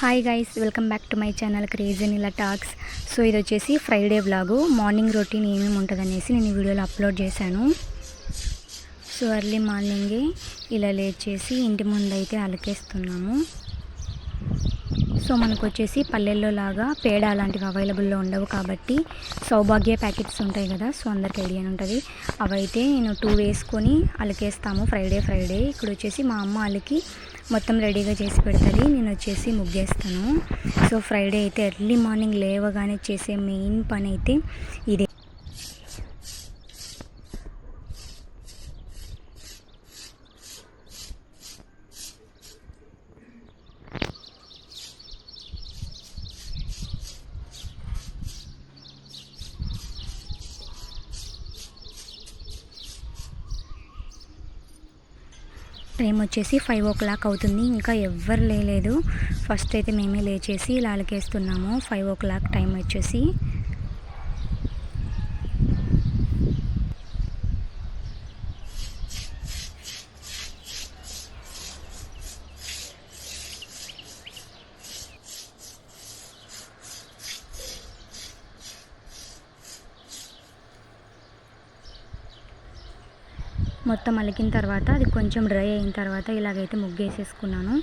Hi guys, welcome back to my channel crazy Neela talks. So ఇది వచ్చేసి Friday vlog. Morning routine ఏమేమి ఉంటుందనేసి నేను ఈ వీడియోలో అప్లోడ్ చేశాను. సో ఎర్లీ మార్నింగే ఇలా లేచేసి ఇంటి ముందు అయితే అలకేస్తున్నాము. సో మనకు వచ్చేసి పల్లెల్లో లాగా పేడ అలాంటివి అవైలబుల్లో ఉండవు కాబట్టి సౌభాగ్య ప్యాకెట్స్ ఉంటాయి కదా, సో అందరికి ఐడియా ఉంటుంది. అవైతే నేను 2 వేసుకొని అలికేస్తాము ఫ్రైడే. ఇక్కడ వచ్చేసి మా అమ్మ అలికి మొత్తం రెడీగా చేసి పెడతాది, నేను వచ్చేసి ముగ్గేస్తాను. సో ఫ్రైడే అయితే ఎర్లీ మార్నింగ్ లేవగానే చేసే మెయిన్ పని అయితే ఇదే. టైం వచ్చేసి 5 o'clock అవుతుంది. ఇంకా ఎవ్వరు లేలేదు. ఫస్ట్ అయితే మేమే లేచేసి ఇలా అలకేస్తున్నాము. 5 o'clock టైం వచ్చేసి. మొత్తం అలికిన తర్వాత అది కొంచెం డ్రై అయిన తర్వాత ఇలాగైతే ముగ్గేసేసుకున్నాను.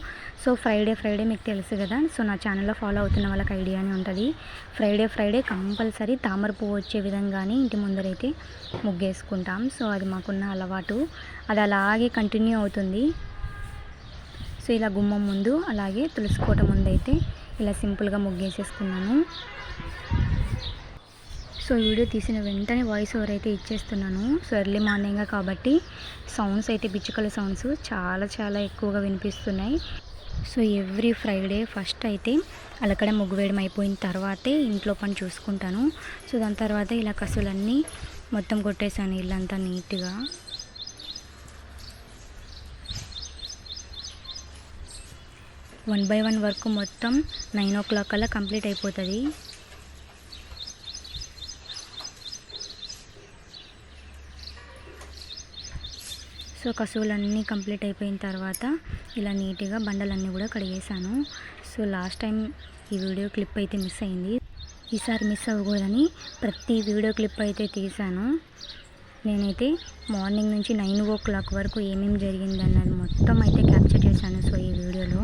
సో ఫ్రైడే మీకు తెలుసు కదా, సో నా ఛానల్లో ఫాలో అవుతున్న వాళ్ళకి ఐడియానే ఉంటుంది. ఫ్రైడే కంపల్సరీ తామర పువ్వు వచ్చే విధంగానే ఇంటి ముందరైతే ముగ్గేసుకుంటాం. సో అది మాకున్న అలవాటు, అది అలాగే కంటిన్యూ అవుతుంది. సో ఇలా గుమ్మం ముందు అలాగే తులసి కోట ముందు అయితే ఇలా సింపుల్గా ముగ్గేసేసుకున్నాను. సో వీడియో తీసిన వెంటనే వాయిస్ ఓవర్ అయితే ఇచ్చేస్తున్నాను. సో ఎర్లీ మార్నింగ్ కాబట్టి సౌండ్స్ అయితే పిచ్చుకల సౌండ్స్ చాలా ఎక్కువగా వినిపిస్తున్నాయి. సో ఎవ్రీ ఫ్రైడే ఫస్ట్ అయితే అలకడ ముగ్గు వేయడం అయిపోయిన తర్వాతే ఇంట్లో పని చూసుకుంటాను. సో దాని తర్వాత ఇలా కసులన్నీ మొత్తం కొట్టేసాను ఇల్లంతా నీట్గా. వన్ బై వన్ వర్క్ మొత్తం 9 o'clock కల్లా కంప్లీట్ అయిపోతుంది. సో కసువులన్నీ కంప్లీట్ అయిపోయిన తర్వాత ఇలా నీట్గా బండలన్నీ కూడా కడిగేసాను. సో లాస్ట్ టైం ఈ వీడియో క్లిప్ అయితే మిస్ అయింది. ఈసారి మిస్ అవ్వకూడదని ప్రతి వీడియో క్లిప్ అయితే తీసాను. నేనైతే మార్నింగ్ నుంచి 9 o'clock వరకు ఏమేమి జరిగిందన్నది మొత్తం అయితే క్యాప్చర్ చేశాను. సో ఈ వీడియోలో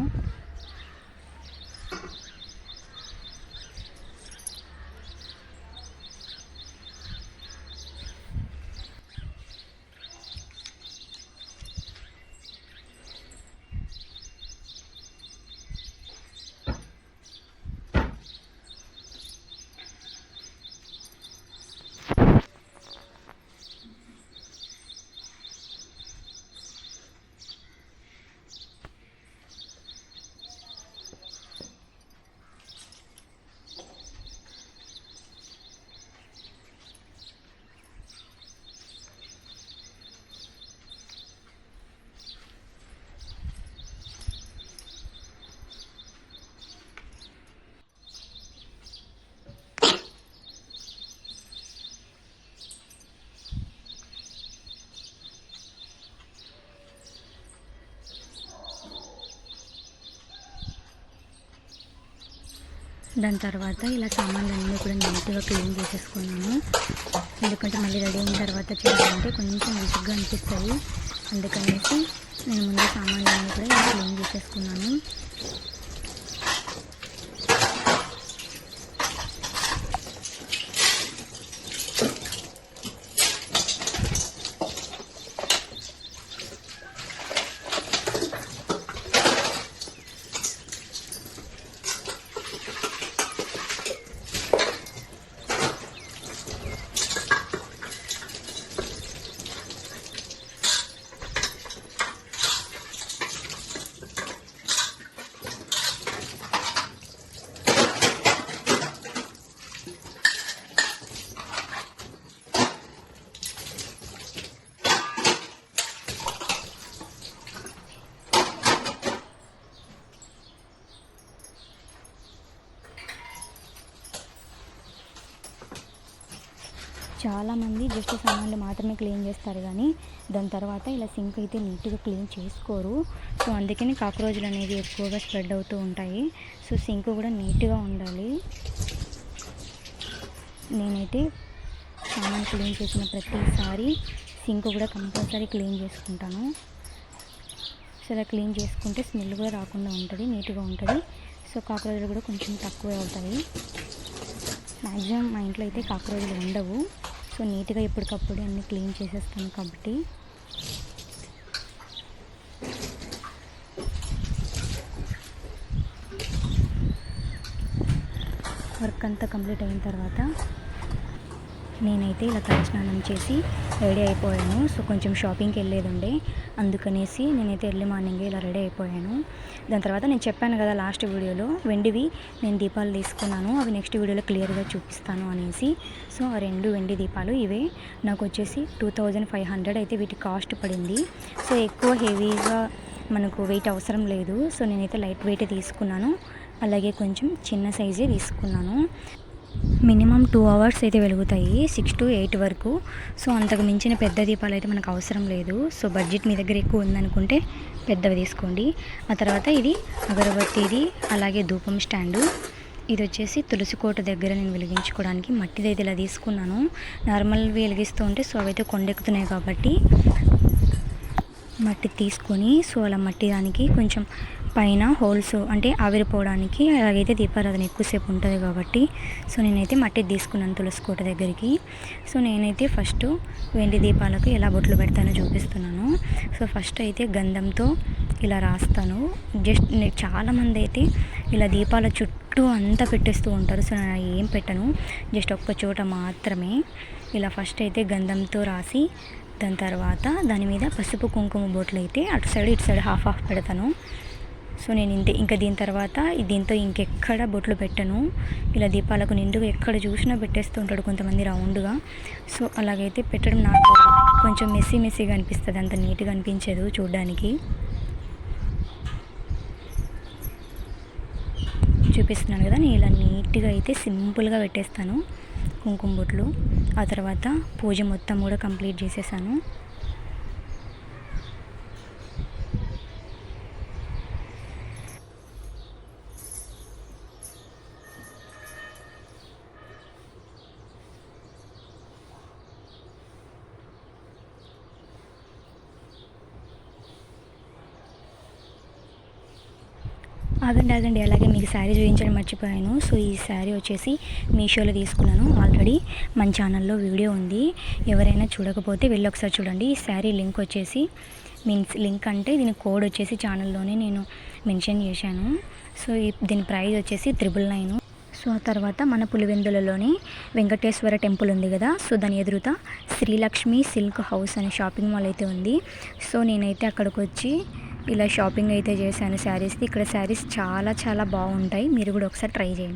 దాని తర్వాత ఇలా సామాన్లన్నీ కూడా నీట్గా క్లీన్ చేసేసుకున్నాను. ఎందుకంటే మళ్ళీ రెడీ అయిన తర్వాత చేయాలంటే కొంచెం విసుగ్గా అనిపిస్తుంది. అందుకనేసి నేను ముందు సామాన్లన్నీ కూడా ఇలా క్లీన్ చేసేసుకున్నాను. చాలామంది జస్ట్ సామాన్లు మాత్రమే క్లీన్ చేస్తారు, కానీ దాని తర్వాత ఇలా సింక్ అయితే నీట్గా క్లీన్ చేసుకోరు. సో అందుకని కాక్రోచ్లు అనేది ఎక్కువగా స్ప్రెడ్ అవుతూ ఉంటాయి. సో సింక్ కూడా నీట్గా ఉండాలి. నేనైతే సామాన్ క్లీన్ చేసిన ప్రతిసారి సింక్ కూడా కంపల్సరీ క్లీన్ చేసుకుంటాను. సో ఇలా క్లీన్ చేసుకుంటే స్మెల్ కూడా రాకుండా ఉంటుంది, నీట్గా ఉంటుంది. సో కాక్రోచ్లు కూడా కొంచెం తక్కువే అవుతాయి. మ్యాక్సిమం మా ఇంట్లో అయితే కాక్రోచ్లు ఉండవు. సో నీట్గా ఎప్పటికప్పుడు అన్నీ క్లీన్ చేసేస్తాను కాబట్టి. వర్క్ అంతా కంప్లీట్ అయిన తర్వాత నేనైతే ఇలా తలస్నానం చేసి రెడీ అయిపోయాను. సో కొంచెం షాపింగ్కి వెళ్ళేది ఉండే, అందుకనేసి నేనైతే ఎర్లీ మార్నింగే ఇలా రెడీ అయిపోయాను. దాని తర్వాత నేను చెప్పాను కదా లాస్ట్ వీడియోలో వెండివి నేను దీపాలు తీసుకున్నాను, అవి నెక్స్ట్ వీడియోలో క్లియర్గా చూపిస్తాను అనేసి. సో ఆ 2 వెండి దీపాలు ఇవే నాకు వచ్చేసి 2500 అయితే వీటి కాస్ట్ పడింది. సో ఎక్కువ హెవీగా మనకు వెయిట్ అవసరం లేదు. సో నేనైతే లైట్ వెయిట్ తీసుకున్నాను, అలాగే కొంచెం చిన్న సైజే తీసుకున్నాను. మినిమం 2 hours అయితే వెలుగుతాయి, 6 to 8 వరకు. సో అంతకు మించిన పెద్ద దీపాలు అయితే మనకు అవసరం లేదు. సో బడ్జెట్ మీ దగ్గర ఎక్కువ ఉందనుకుంటే పెద్దవి తీసుకోండి. ఆ తర్వాత ఇది అగరబత్తిది, అలాగే ధూపం స్టాండు. ఇది వచ్చేసి తులసి కోట దగ్గర నేను వెలిగించుకోవడానికి మట్టిది అయితే ఇలా తీసుకున్నాను. నార్మల్ వెలిగిస్తూ ఉంటే సో అవైతే కొండెక్కుతున్నాయి కాబట్టి మట్టి తీసుకొని, సో అలా మట్టి దానికి కొంచెం పైన హోల్స్ అంటే ఆవిరిపోవడానికి, అలాగైతే దీపారాధన ఎక్కువసేపు ఉంటుంది కాబట్టి. సో నేనైతే మట్టి తీసుకున్నాను తులసి కోట దగ్గరికి. సో నేనైతే ఫస్ట్ వెండి దీపాలకు ఎలా బొట్లు పెడతానో చూపిస్తున్నాను. సో ఫస్ట్ అయితే గంధంతో ఇలా రాస్తాను. జస్ట్ చాలామంది అయితే ఇలా దీపాల చుట్టూ అంతా పెట్టేస్తూ ఉంటారు. సో నేను ఏం పెట్టను, జస్ట్ ఒక్క చోట మాత్రమే ఇలా ఫస్ట్ అయితే గంధంతో రాసి, దాని తర్వాత దాని మీద పసుపు కుంకుమ బొట్లు అయితే అటు సైడ్ ఇటు సైడ్ హాఫ్ పెడతాను. సో నేను ఇంతే, ఇంకా దీని తర్వాత దీంతో ఇంకెక్కడ బొట్లు పెట్టను. ఇలా దీపాలకు నిండుగా ఎక్కడ చూసినా పెట్టేస్తూ ఉంటాడు కొంతమంది రౌండ్గా. సో అలాగైతే పెట్టడం నాకు కొంచెం మెస్సీగా అనిపిస్తుంది, అంత నీట్గా అనిపించదు చూడడానికి. చూపిస్తున్నాను కదా, నేను ఇలా నీట్గా అయితే సింపుల్గా పెట్టేస్తాను కుంకుమ బొట్లు. ఆ తర్వాత పూజ మొత్తం కూడా కంప్లీట్ చేసేసాను. ఆగండి, అలాగే మీకు శారీ చూపించడం మర్చిపోయాను. సో ఈ శారీ వచ్చేసి మీషోలో తీసుకున్నాను. ఆల్రెడీ మన ఛానల్లో వీడియో ఉంది, ఎవరైనా చూడకపోతే వెళ్ళి ఒకసారి చూడండి. ఈ శారీ లింక్ వచ్చేసి లింక్ అంటే దీని కోడ్ వచ్చేసి ఛానల్లోనే నేను మెన్షన్ చేశాను. సో దీని ప్రైస్ వచ్చేసి 999. సో ఆ తర్వాత మన పులివెందులలోని వెంకటేశ్వర టెంపుల్ ఉంది కదా, సో దాని ఎదురుతా శ్రీలక్ష్మి సిల్క్ హౌస్ అనే షాపింగ్ మాల్ అయితే ఉంది. సో నేనైతే అక్కడికి వచ్చి ఇలా షాపింగ్ అయితే చేశాను శారీస్ది. ఇక్కడ శారీస్ చాలా బాగుంటాయి, మీరు కూడా ఒకసారి ట్రై చేయండి.